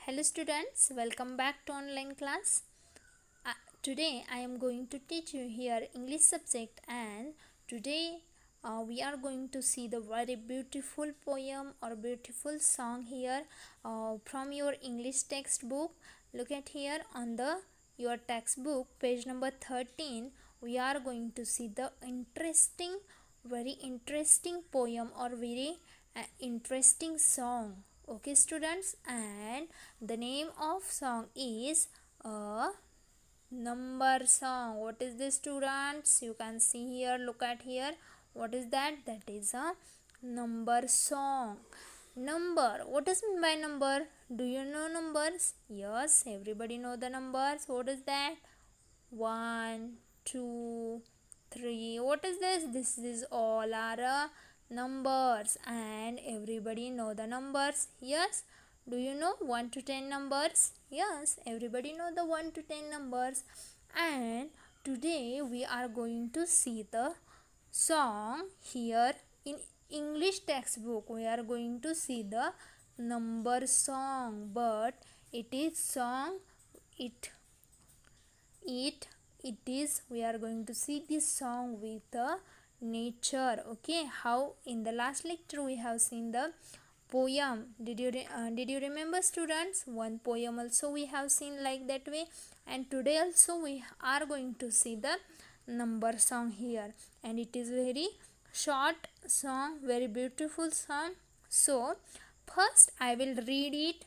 Hello students, welcome back to online class. Uh, Today I am going to teach you here English subject, and today we are going to see the very beautiful poem or beautiful song here from your English textbook. Look at here on the your textbook page number 13. We are going to see the very interesting poem or very interesting song. Okay students, and the name of song is a number song. What is this students? You can see here, look at here. What is that? That is a number song. Number, what does mean by number? Do you know numbers? Yes, everybody know the numbers. What is that? 1, 2, 3. What is this? This is all are numbers, and everybody know the numbers. Yes, do you know 1 to 10 numbers? Yes, everybody know the 1 to 10 numbers. And today we are going to see the song here in English textbook. We are going to see the number song, but it is song it it it is we are going to see this song with the nature. Okay, how in the last lecture we have seen the poem. Did you remember students? One poem also we have seen like that way, and today also we are going to see the number song here, and it is very short song, very beautiful song. So first I will read it.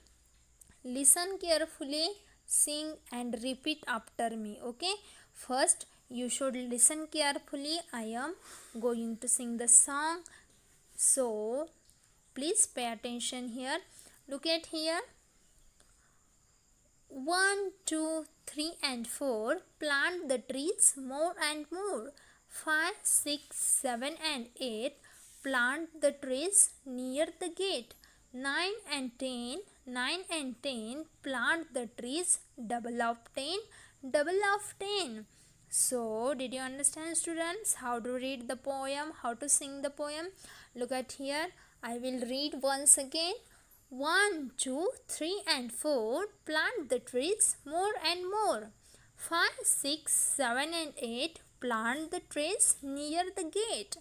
Listen carefully, sing and repeat after me. Okay, first you should listen carefully. I am going to sing the song, so please pay attention here. Look at here. 1, 2, 3 and 4. Plant the trees more and more. 5, 6, 7 and 8. Plant the trees near the gate. 9 and 10. 9 and 10. Plant the trees double of 10. Double of 10. So, did you understand students how to read the poem, how to sing the poem? Look at here. I will read once again. 1, 2, 3 and 4. Plant the trees more and more. 5, 6, 7 and 8. Plant the trees near the gate.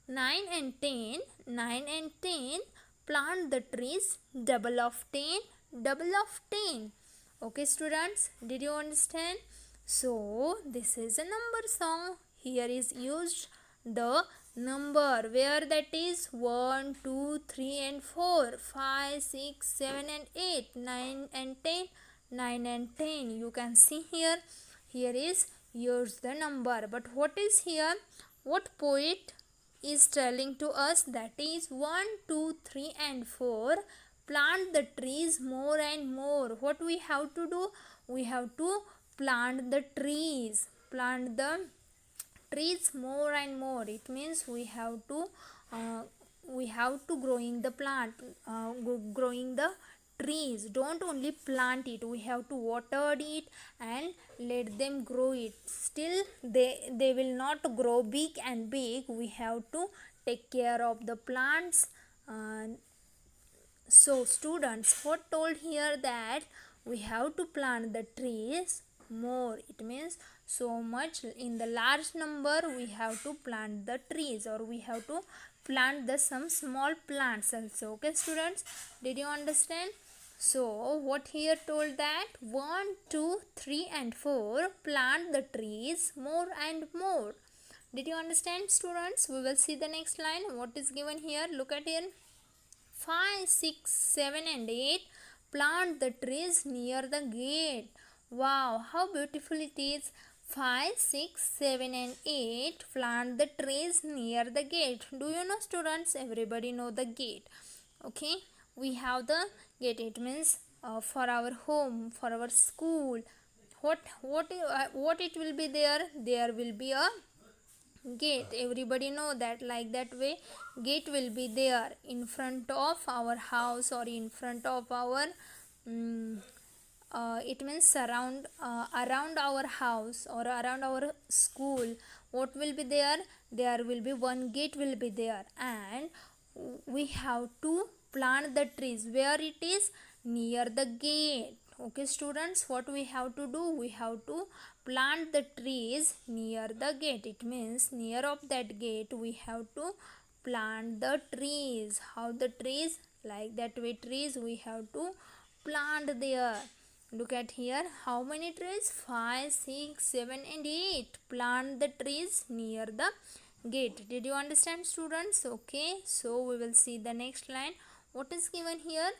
9 and 10. 9 and 10. Plant the trees double of 10. Double of 10. Okay students, did you understand? So this is a number song. Here is used the number where that is 1, 2, 3 and 4, 5, 6, 7 and 8, 9 and 10, 9 and 10. You can see here. Here is use the number. But what is here? What poet is telling to us? That is 1, 2, 3 and 4. Plant the trees more and more. What we have to do? We have to plant the trees. Plant the trees more and more. It means we have to growing the plant, growing the trees. Don't only plant it, we have to water it and let them grow it. Still they will not grow big and big. We have to take care of the plants. So students, what told here that we have to plant the trees more. It means so much in the large number we have to plant the trees, or we have to plant the some small plants also. Okay students, did you understand? So what here told that 1, 2, 3 and 4 plant the trees more and more. Did you understand students? We will see the next line. What is given here? Look at here. 5, 6, 7 and 8. Plant the trees near the gate. Wow, how beautiful it is. 5, 6, 7 and 8. Plant the trees near the gate. Do you know students? Everybody know the gate. Okay, we have the gate. It means for our home, for our school. What it will be there? There will be a gate. Everybody know that, like that way gate will be there in front of our house or in front of our it means around our house or around our school. What will be there? There will be one gate will be there, and we have to plant the trees. Where it is? near the gate. Okay students, what we have to do? We have to plant the trees near the gate. It means near of that gate we have to plant the trees. How the trees? Like that way trees we have to plant there. Look at here, how many trees? 5, 6, 7 and 8. Plant the trees near the gate. Did you understand students? Okay, so we will see the next line. What is given here?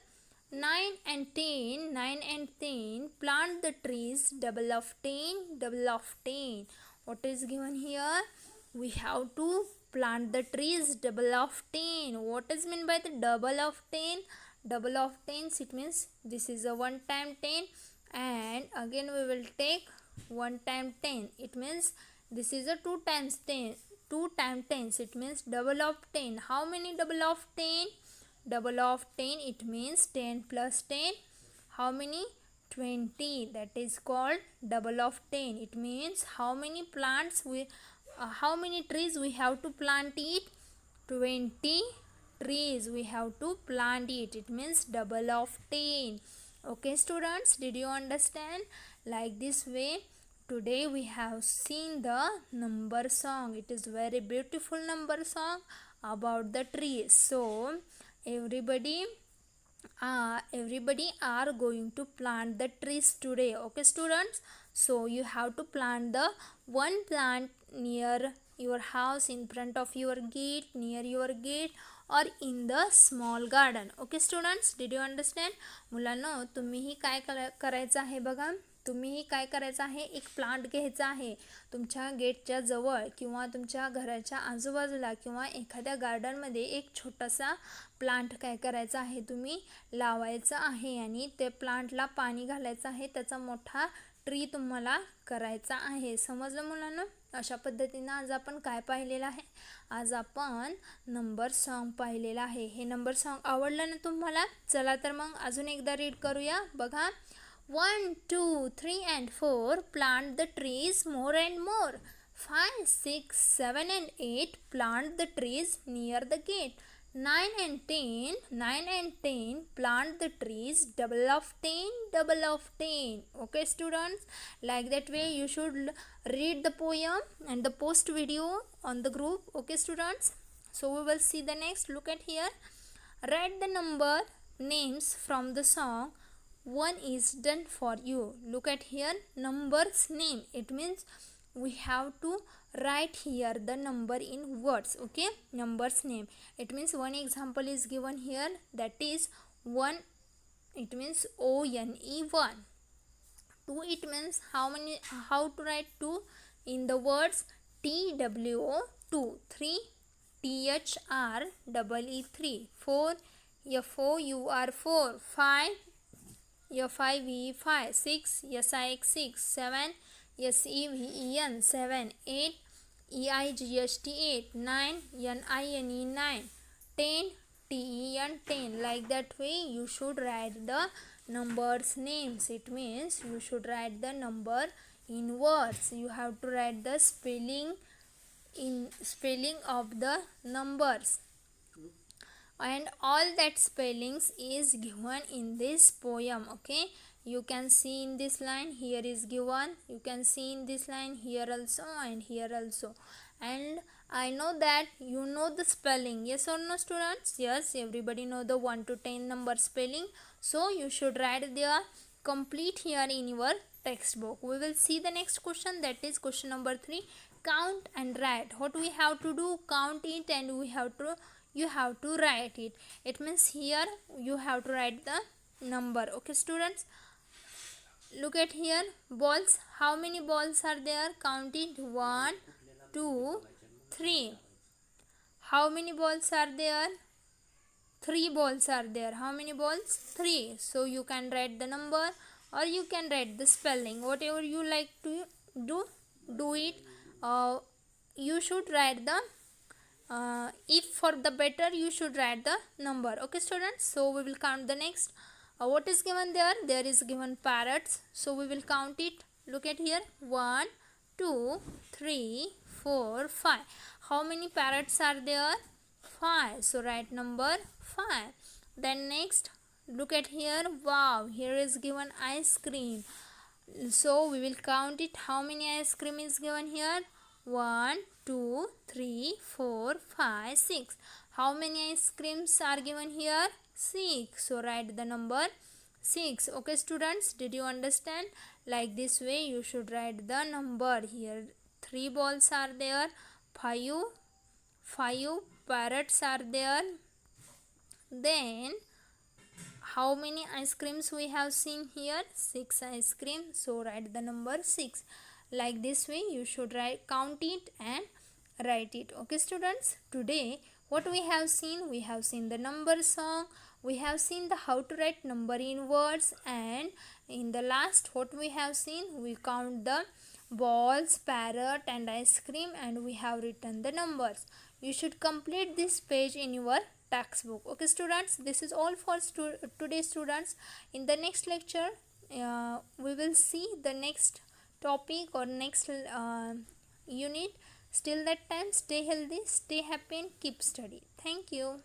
9 and 10, 9 and 10, plant the trees, double of 10, double of 10. What is given here? We have to plant the trees, double of 10. What is meant by the double of 10? Double of 10, it means this is a 1 time 10 and again we will take 1 time 10. It means this is a 2 times 10. 2 times 10, it means double of 10. How many double of 10? Double of 10, it means 10 plus 10. How many? 20. That is called double of 10. It means how many plants how many trees we have to plant it? 20 trees we have to plant it. It means double of 10. Okay students, did you understand? Like this way today we have seen the number song. It is very beautiful number song about the trees. So everybody are going to plant the trees today. Okay students, so you have to plant the one plant near your house, in front of your gate, near your gate or in the small garden. Okay students, did you understand? मुलांनो तुम्हीही काय करायचं आहे बघा, तुम्हीही काय करायचं आहे, एक प्लांट घ्यायचा आहे तुमच्या गेटच्या जवळ किंवा तुमच्या घराच्या आजूबाजूला किंवा एखाद्या गार्डनमध्ये एक छोटासा प्लांट काय करायचा आहे, तुम्ही लावायचा आहे आणि ते प्लांटला पाणी घालायचं आहे. त्याचा मोठा ट्री तुम्हाला करायचा आहे. समजलं मुलांनो? अशा पद्धतीने आज आपण काय पाहिलेलं आहे? आज आपण नंबर सॉन्ग पाहिलेलं आहे. हे नंबर सॉन्ग आवडलं ना तुम्हाला? चला तर मग अजून एकदा रीड करूया. बघा, 1, 2, 3 and 4 plant the trees more and more. 5, 6, 7 and 8 plant the trees near the gate. 9 and 10, 9 and 10 plant the trees, double of 10, double of 10. Okay students, like that way you should read the poem and the post video on the group. Okay students, so we will see the next. Look at here, write the number names from the song. One is done for you. Look at here, numbers name. It means we have to write here the number in words. Okay, numbers name. It means one example is given here, that is 1. It means ONE 1. 2, it means how to write 2 in the words TWO 2. 3, THREE 3. 4, FOUR 4. 5, FIVE 5. 6, SIX 6. 7, SEVEN 7. 8, EIGST 8. 9, NINE 9. 10, TEN 10. Like that way you should write the numbers names. It means you should write the number in words. You have to write the spelling of the numbers, and all that spellings is given in this poem. Okay, you can see in this line, here is given, you can see in this line, here also and here also. And I know that you know the spelling. Yes or no students? Yes, everybody know the 1 to 10 number spelling. So you should write their complete here in your textbook. We will see the next question, that is question number 3. Count and write. What we have to do? Count it and you have to write it. It means here you have to write the number. Okay students, look at here, balls. How many balls are there? Count it. 1, 2, 3. How many balls are there? 3 balls are there. How many balls? 3. So you can write the number or you can write the spelling, whatever you like to do it. You should write the if for the better you should write the number. Okay students, so we will count the next. What is given there? There is given parrots, so we will count it. Look at here, 1, 2, 3, 4, 5. How many parrots are there? 5. So write number 5. Then next, look at here. Wow, here is given ice cream. So we will count it. How many ice cream is given here? 1, 2, 3, 4, 5, 6. How many ice creams are given here? 6. So write the number 6. Okay students, did you understand? Like this way you should write the number. Here 3 balls are there, 5 parrots are there. Then how many ice creams we have seen here? 6 ice cream. So write the number 6. Like this way you should count it and write it. Okay students, today what we have seen? We have seen the number song, we have seen the how to write number in words, and in the last what we have seen, we count the balls, parrot and ice cream, and we have written the numbers. You should complete this page in your textbook. Okay students, this is all for today students. In the next lecture we will see the next topic or next unit. Till that time, stay healthy, stay happy and keep study. Thank you.